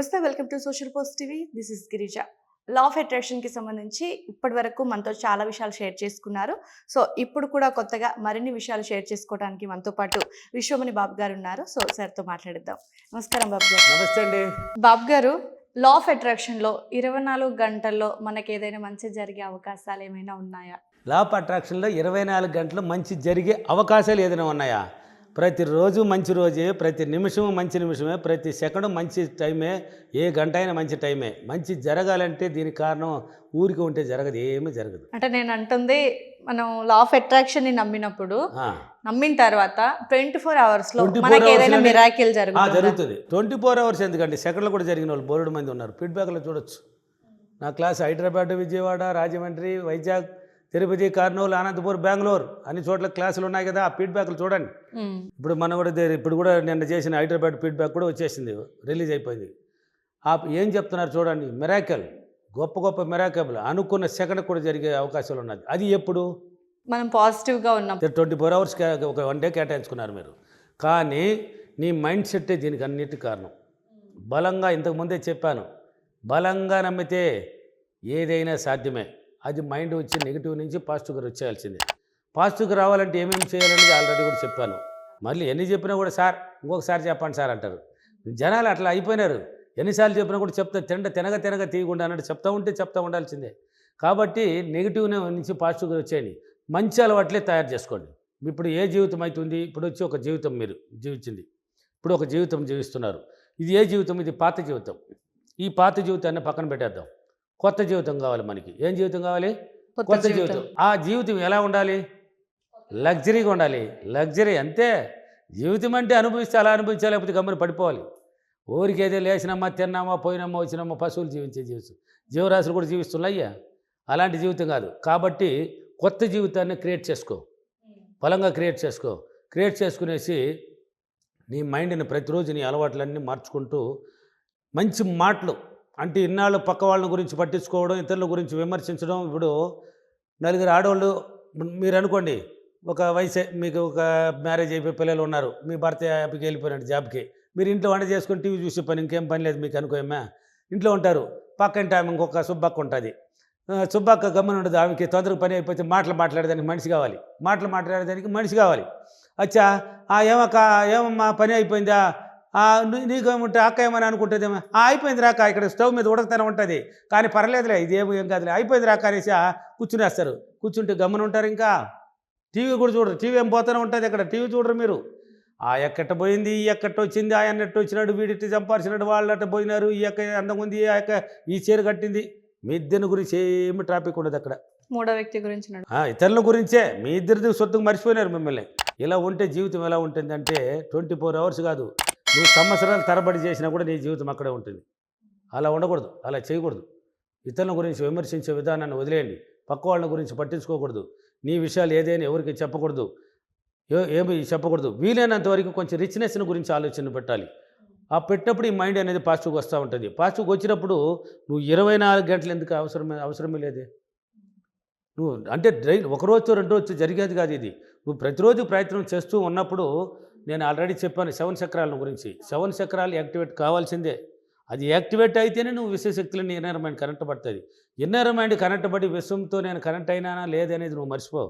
నమస్తే, welcome to social post TV. This is Girija. Law of అట్రాక్షన్కి సంబంధించి ఇప్పటి వరకు మనతో చాలా విషయాలు షేర్ చేసుకున్నారు. సో ఇప్పుడు కూడా కొత్తగా మరిన్ని విషయాలు షేర్ చేసుకోవడానికి మనతో పాటు విశ్వమణి బాబు గారు ఉన్నారు. సో సార్తో మాట్లాడిద్దాం. నమస్కారం బాబు గారు. నమస్తే అండి. బాబు గారు, లా ఆఫ్ అట్రాక్షన్లో 24 గంటల్లో మనకి ఏదైనా మంచి జరిగే అవకాశాలు ఏమైనా ఉన్నాయా? లా ఆఫ్ అట్రాక్షన్లో 24 గంటలు మంచి జరిగే అవకాశాలు ఏదైనా ఉన్నాయా? ప్రతిరోజు మంచి రోజే, ప్రతి నిమిషము మంచి నిమిషమే, ప్రతి సెకండు మంచి టైమే, ఏ గంట అయినా మంచి టైమే. మంచి జరగాలంటే దీనికి కారణం ఊరికి ఉంటే జరగదు, ఏమీ జరగదు. అంటే నేను అంటుంది, మనం లా ఆఫ్ అట్రాక్షన్ని నమ్మినప్పుడు నమ్మిన తర్వాత 24 అవర్స్లో మనకి ఏదైనా మిరాకిల్ జరుగుతుంది. 24 అవర్స్ ఎందుకండి, సెకండ్లు కూడా జరిగిన వాళ్ళు బోలెడు మంది ఉన్నారు. ఫీడ్బ్యాక్లో చూడొచ్చు. నా క్లాస్ హైదరాబాద్, విజయవాడ, రాజమండ్రి, వైజాగ్, తిరుపతి, కర్నూలు, అనంతపూర్, బెంగళూరు అన్ని చోట్ల క్లాసులు ఉన్నాయి కదా. ఆ ఫీడ్బ్యాక్లు చూడండి. ఇప్పుడు మనం కూడా ఇప్పుడు కూడా నిన్న చేసిన హైదరాబాద్ ఫీడ్బ్యాక్ కూడా వచ్చేసింది, రిలీజ్ అయిపోయింది. ఏం చెప్తున్నారు చూడండి, మిరాకిల్, గొప్ప గొప్ప మిరాకిల్ అనుకున్న సెకండ్ కూడా జరిగే అవకాశాలు ఉన్నది. అది ఎప్పుడు మనం పాజిటివ్గా ఉన్నాం. 24 అవర్స్ ఒక 1 డే కేటాయించుకున్నారు మీరు. కానీ నీ మైండ్ సెట్టే దీనికి అన్నిటి కారణం. బలంగా, ఇంతకుముందే చెప్పాను, బలంగా నమ్మితే ఏదైనా సాధ్యమే. అది మైండ్ వచ్చి నెగిటివ్ నుంచి పాజిటివ్గా వచ్చేయాల్సిందే. పాజిటివ్గా రావాలంటే ఏమేమి చేయాలనేది ఆల్రెడీ కూడా చెప్పాను. మళ్ళీ ఎన్ని చెప్పినా కూడా సార్ ఇంకొకసారి చెప్పండి సార్ అంటారు. జనాలు అట్లా అయిపోయినారు. ఎన్నిసార్లు చెప్పినా కూడా తినగా తీయకుండా అన్నట్టు చెప్తా ఉండాల్సిందే. కాబట్టి నెగిటివ్ నుంచి పాజిటివ్గా వచ్చేయండి. మంచి అలవాట్లే తయారు చేసుకోండి. ఇప్పుడు ఏ జీవితం అవుతుంది, ఇప్పుడు వచ్చి ఒక జీవితం మీరు జీవించింది, ఇప్పుడు ఒక జీవితం జీవిస్తున్నారు. ఇది ఏ జీవితం? ఇది పాత జీవితం. ఈ పాత జీవితాన్ని పక్కన పెట్టేద్దాం. కొత్త జీవితం కావాలి మనకి. ఏం జీవితం కావాలి? కొత్త జీవితం. ఆ జీవితం ఎలా ఉండాలి? లగ్జరీగా ఉండాలి. లగ్జరీ అంతే. జీవితం అంటే అనుభవిస్తే అలా అనుభవించాలి, లేకపోతే గమ్మున పడిపోవాలి. ఊరికేదో లేచినామా, తిన్నామా, పోయినామా, వచ్చినామా, పశువులు జీవించే జీవితం. జీవరాశులు కూడా జీవిస్తున్నాయ్యా, అలాంటి జీవితం కాదు. కాబట్టి కొత్త జీవితాన్ని క్రియేట్ చేసుకో, బలంగా క్రియేట్ చేసుకో. క్రియేట్ చేసుకునేసి నీ మైండ్ని ప్రతిరోజు నీ అలవాట్లన్నీ మార్చుకుంటూ మంచి మాటలు అంటే ఇన్నాళ్ళు పక్క వాళ్ళ గురించి పట్టించుకోవడం, ఇతరుల గురించి విమర్శించడం. ఇప్పుడు 4 ఆడవాళ్ళు మీరు అనుకోండి, ఒక వయసే మీకు ఒక మ్యారేజ్ అయిపోయి పిల్లలు ఉన్నారు, మీ భర్త యాప్కి వెళ్ళిపోయినాడు జాబ్కి, మీరు ఇంట్లో వంట చేసుకొని టీవీ చూసే పని ఇంకేం పని లేదు మీకు అనుకోమ్మా. ఇంట్లో ఉంటారు, పక్కంటే ఆమె ఇంకొక సుబ్బక్క ఉంటుంది. సుబ్బక్క గమ్మని ఉండదు, ఆమెకి తొందరగా పని అయిపోతే మాట్లాడేదానికి మనిషి కావాలి, మాట్లాడేదానికి మనిషి కావాలి. అచ్చా ఏమమ్మా పని అయిపోయిందా, నీకేముంటే అక్క ఏమని అనుకుంటుందేమో, అయిపోయింది రాక, ఇక్కడ స్టవ్ మీద ఉడకతనే ఉంటుంది కానీ పర్లేదులే, ఇదేం కాదులే, అయిపోయింది రాక అనేసి కూర్చునేస్తారు. కూర్చుంటే గమ్మని ఉంటారు. ఇంకా టీవీ కూడా చూడరు. టీవీ ఏం పోతూనే ఉంటుంది, అక్కడ టీవీ చూడరు మీరు. ఆ ఎక్కట పోయింది, ఈ ఎక్కట వచ్చింది, ఆ అన్నట్టు వచ్చినాడు, వీడిట్టి సంపాదించినాడు, వాళ్ళట పోయినారు, ఈ ఎక్క అందంగా ఉంది, ఆ ఎక్క ఈ చీర కట్టింది. మీ ఇద్దరిని గురించి ఏమి ట్రాఫిక్ ఉండదు అక్కడ. మూడో వ్యక్తి గురించి, ఇతరుల గురించే. మీ ఇద్దరిది సొత్తుకు మర్చిపోయినారు మిమ్మల్ని. ఇలా ఉంటే జీవితం ఎలా ఉంటుందంటే 24 అవర్స్ కాదు, నువ్వు సంవత్సరాలు తరబడి చేసినా కూడా నీ జీవితం అక్కడే ఉంటుంది. అలా ఉండకూడదు, అలా చేయకూడదు. ఇతరుల గురించి విమర్శించే విధానాన్ని వదిలేయండి. పక్క వాళ్ళ గురించి పట్టించుకోకూడదు. నీ విషయాలు ఏదైనా ఎవరికి చెప్పకూడదు, ఏమి చెప్పకూడదు. వీలైనంత వరకు కొంచెం రిచ్నెస్ని గురించి ఆలోచన పెట్టాలి. ఆ పెట్టినప్పుడు ఈ మైండ్ అనేది పాజిటివ్గా వస్తూ ఉంటుంది. పాజిటివ్గా వచ్చినప్పుడు నువ్వు 24 గంటలు ఎందుకు అవసరమే లేదే. నువ్వు అంటే ఒకరోజు 2 రోజు జరిగేది కాదు ఇది. నువ్వు ప్రతిరోజు ప్రయత్నం చేస్తూ ఉన్నప్పుడు, నేను ఆల్రెడీ చెప్పాను 7 చక్రాల గురించి. 7 చక్రాలు యాక్టివేట్ కావాల్సిందే. అది యాక్టివేట్ అయితేనే నువ్వు విశ్వశక్తులని ఇన్నర్ మైండ్ కనెక్ట్ పడుతుంది. ఇన్నర్ మైండ్ కనెక్ట్ పడి విశ్వంతో నేను కనెక్ట్ అయినానా లేదనేది నువ్వు మర్చిపో.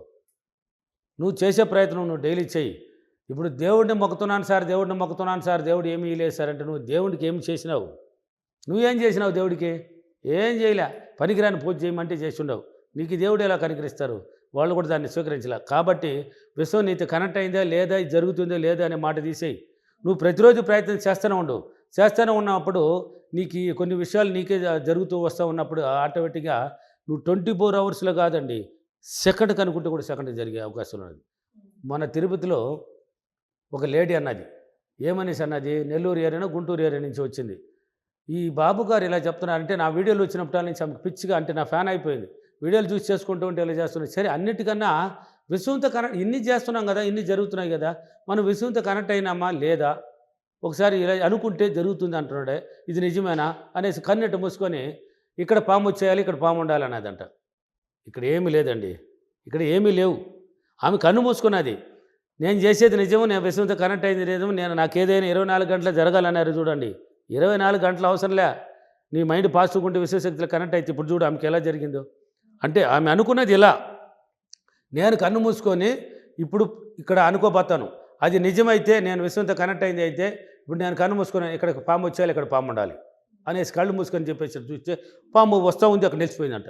నువ్వు చేసే ప్రయత్నం నువ్వు డైలీ చెయ్యి. ఇప్పుడు దేవుడిని మొక్కుతున్నాను సార్, దేవుడు ఏమీ లేదు సార్ అంటే నువ్వు దేవుడికి ఏమి చేసినావు? నువ్వేం చేసినావు దేవుడికి? ఏం చేయలే. పనికిరాని పూజ చేయమంటే చేసి ఉండవు. నీకు దేవుడు ఎలా కనికరిస్తారు? వాళ్ళు కూడా దాన్ని స్వీకరించలే. కాబట్టి విశ్వం నీతో కనెక్ట్ అయిందా లేదా, జరుగుతుందో లేదా అనే మాట తీసేయి. నువ్వు ప్రతిరోజు ప్రయత్నం చేస్తూనే ఉన్నప్పుడు నీకు కొన్ని విషయాలు నీకే జరుగుతూ వస్తూ ఉన్నప్పుడు ఆటోమేటిక్గా నువ్వు 24 అవర్స్లో కాదండి, సెకండ్ కనుక్కుంటే కూడా సెకండ్ జరిగే అవకాశం ఉన్నది. మన తిరుపతిలో ఒక లేడీ అన్నది, ఏమనేసి అన్నది, నెల్లూరు ఏరియా గుంటూరు ఏరియా నుంచి వచ్చింది. ఈ బాబు గారు ఇలా చెప్తున్నారంటే నా వీడియోలు వచ్చినప్పుడు నుంచి ఆమెకు పిచ్చిగా, అంటే నా ఫ్యాన్ అయిపోయింది. వీడియోలు చూసి చేసుకుంటూ ఉంటే ఇలా చేస్తున్నాయి. సరే, అన్నిటికన్నా విశ్వంతో కనెక్ట్, ఇన్ని చేస్తున్నాం కదా, ఇన్ని జరుగుతున్నాయి కదా, మనం విశ్వంతో కనెక్ట్ అయినామా లేదా, ఒకసారి ఇలా అనుకుంటే జరుగుతుంది అంటున్నాడే, ఇది నిజమేనా అనేసి కన్నెట్టు మూసుకొని ఇక్కడ పాము వచ్చేయాలి, ఇక్కడ పాము ఉండాలి అన్నదంట. ఇక్కడ ఏమీ లేదండి, ఇక్కడ ఏమీ లేవు. ఆమె కన్ను మూసుకున్నది. నేను చేసేది నిజము, నేను విశ్వంతో కనెక్ట్ అయింది నిజము, నాకు ఏదైనా 24 గంటలు జరగాలన్నారు చూడండి, 24 గంటలు అవసరంలే. నీ మైండ్ పాజిటివ్గా ఉంటే విశ్వశక్తులు కనెక్ట్ అయితే ఇప్పుడు చూడు ఆమెకి ఎలా జరిగిందో. అంటే ఆమె అనుకున్నది ఇలా, నేను కన్ను మూసుకొని ఇప్పుడు ఇక్కడ అనుకోబోతాను, అది నిజమైతే నేను విశ్వంతో కనెక్ట్ అయింది అయితే ఇప్పుడు నేను కన్ను మూసుకొని ఇక్కడ పాము వచ్చేయాలి, ఇక్కడ పాము ఉండాలి అనేసి కళ్ళు మూసుకొని చెప్పేసి చూస్తే పాము వస్తూ ఉంది, అక్కడ నిలిచిపోయిందంట.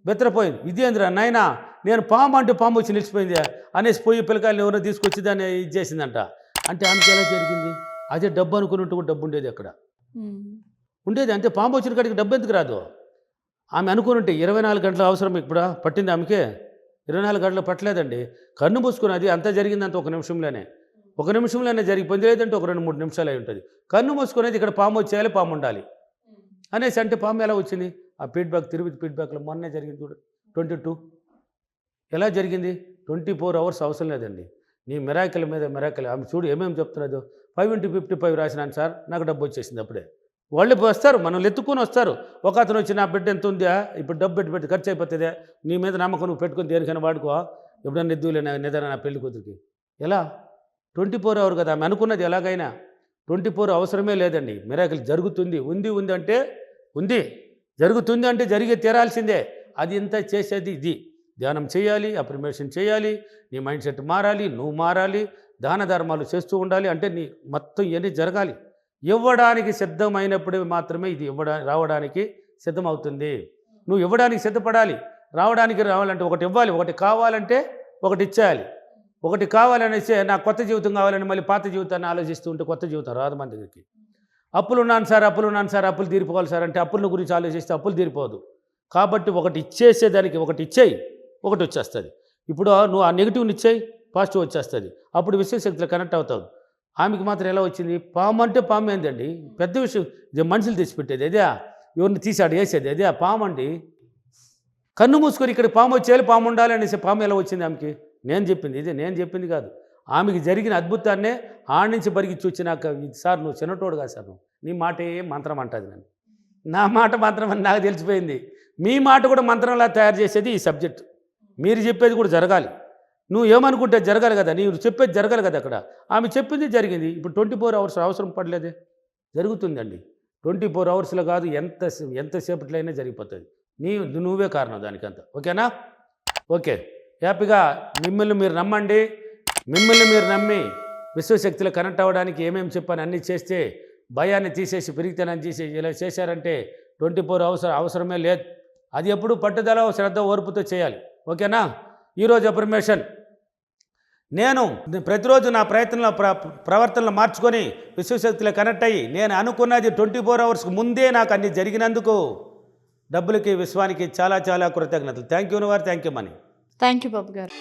బెత్తరపోయింది. ఇదేంద్రా నాయనా, నేను పాము అంటే పాము వచ్చి నిలిచిపోయింది అనేసి పోయి పిల్లకాయలు ఎవరో తీసుకొచ్చి దాన్ని ఇది చేసిందంట. అంటే ఆమెకి ఎలా జరిగింది? అదే డబ్బు అనుకున్నట్టు డబ్బు ఉండేది అక్కడ ఉండేది. అంతే, పాము వచ్చిన కాడికి డబ్బు ఎందుకు రాదు? ఆమె అనుకుని 24 గంటల అవసరం ఇప్పుడు పట్టింది ఆమెకి. 24 గంటలు పట్టలేదండి. కన్ను మూసుకుని అది అంతా జరిగిందంత ఒక నిమిషంలోనే జరిగిపోయింది. లేదంటే ఒక 2-3 నిమిషాలు అయి ఉంటుంది. కన్ను మూసుకునేది ఇక్కడ పాము వచ్చేయాలి, పాము ఉండాలి అనేసి. అంటే పాము ఎలా వచ్చింది? ఆ ఫీడ్బ్యాక్ తిరుపతి ఫీడ్బ్యాక్లో మొన్నే జరిగింది చూడు 22. ఎలా జరిగింది? 24 అవర్స్ అవసరం లేదండి. నీ మిరాకిల్ మీద మిరాకిల్. ఆమె చూడు ఏమేమి చెప్తున్నదో. 5 into 55 రాసినాను సార్, నాకు డబ్బు వచ్చేసింది అప్పుడే. వాళ్ళు వస్తారు, మనం ఎత్తుకొని వస్తారు. ఒక అతను వచ్చి నా బిడ్డ ఎంత ఉందా, ఇప్పుడు డబ్బు పెట్టి ఖర్చు అయిపోతుందే, నీ మీద నమ్మకం నువ్వు పెట్టుకుని దేనికైనా వాడుకో, ఎప్పుడన్నా ఎద్దులే నిద్ర నా పెళ్లి కూతురికి. ఎలా 24 అవర్ కదా ఆమె అనుకున్నది. ఎలాగైనా 24 అవసరమే లేదండి. మిరాకిల్ జరుగుతుంది. ఉంది అంటే ఉంది, జరుగుతుంది అంటే జరిగే తీరాల్సిందే. అది ఇంత చేసేది ఇది. ధ్యానం చేయాలి, అఫర్మేషన్ చేయాలి, నీ మైండ్ సెట్ మారాలి, నువ్వు మారాలి, దాన ధర్మాలు చేస్తూ ఉండాలి. అంటే నీ మొత్తం ఇవన్నీ జరగాలి. ఇవ్వడానికి సిద్ధమైనప్పుడే మాత్రమే ఇది రావడానికి సిద్ధమవుతుంది. నువ్వు ఇవ్వడానికి సిద్ధపడాలి. రావాలంటే ఒకటి ఇవ్వాలి, ఒకటి కావాలంటే ఒకటి ఇచ్చేయాలి. ఒకటి కావాలనేసి నాకు కొత్త జీవితం కావాలని మళ్ళీ పాత జీవితాన్ని ఆలోచిస్తూ ఉంటే కొత్త జీవితం రాదు మన దగ్గరికి. అప్పులున్నాను సార్, అప్పులు తీరిపోవాలి సార్ అంటే అప్పుల గురించి ఆలోచిస్తే అప్పులు తీరిపోదు. కాబట్టి ఒకటి ఇచ్చేసేదానికి ఒకటి ఇచ్చేయి, ఒకటి వచ్చేస్తుంది. ఇప్పుడు నువ్వు ఆ నెగిటివ్ని ఇచ్చేయి, పాజిటివ్ వచ్చేస్తుంది. అప్పుడు విశ్వశక్తిలో కనెక్ట్ అవుతావు. ఆమెకి మాత్రం ఎలా వచ్చింది? పాము అంటే పాము ఏందండి, పెద్ద విషయం. ఇది మనుషులు తెచ్చిపెట్టేది అదే, ఎవరిని తీసాడు వేసేది అదే పాము అండి. కన్ను మూసుకొని ఇక్కడ పాము వచ్చేయాలి, పాము ఉండాలి అనేసి పాము ఎలా వచ్చింది ఆమెకి? నేను చెప్పింది కాదు. ఆమెకి జరిగిన అద్భుతాన్నే ఆడ నుంచి పరిగిచ్చి వచ్చినాక, సార్ నువ్వు చిన్నటోడు కాదు సార్, నీ మాట ఏం మంత్రం అంటుంది నన్ను. నా మాట మంత్రం అని నాకు తెలిసిపోయింది. మీ మాట కూడా మంత్రంలా తయారు చేసేది ఈ సబ్జెక్ట్. మీరు చెప్పేది కూడా జరగాలి. నువ్వు ఏమనుకుంటే జరగాలి కదా, నీవు చెప్పేది జరగాలి కదా. అక్కడ ఆమె చెప్పింది జరిగింది. ఇప్పుడు 24 అవర్స్ అవసరం పడలేదే, జరుగుతుందండి. 24 అవర్స్లో కాదు, ఎంతసేపట్లో అయినా జరిగిపోతుంది. నువ్వే కారణం దానికంతా. ఓకేనా? ఓకే, హ్యాపీగా మిమ్మల్ని మీరు నమ్మండి. మిమ్మల్ని మీరు నమ్మి విశ్వశక్తిలో కనెక్ట్ అవ్వడానికి ఏమేమి చెప్పాను అన్నీ చేస్తే, భయాన్ని తీసేసి పెరిగితేనని తీసేసి ఇలా చేశారంటే 24 అవసరమే లేదు. అది ఎప్పుడు పట్టుదల, శ్రద్ధ, ఓర్పుతో చేయాలి. ఓకేనా? ఈరోజు అఫర్మేషన్, నేను ప్రతిరోజు నా ప్రవర్తనలో మార్చుకొని విశ్వశక్తిలో కనెక్ట్ అయ్యి నేను అనుకున్నది 24 అవర్స్కి ముందే నాకు అన్ని జరిగినందుకు డబ్బులకి, విశ్వానికి చాలా చాలా కృతజ్ఞతలు. Thank you your, thank you money. Thank you Babu గారు.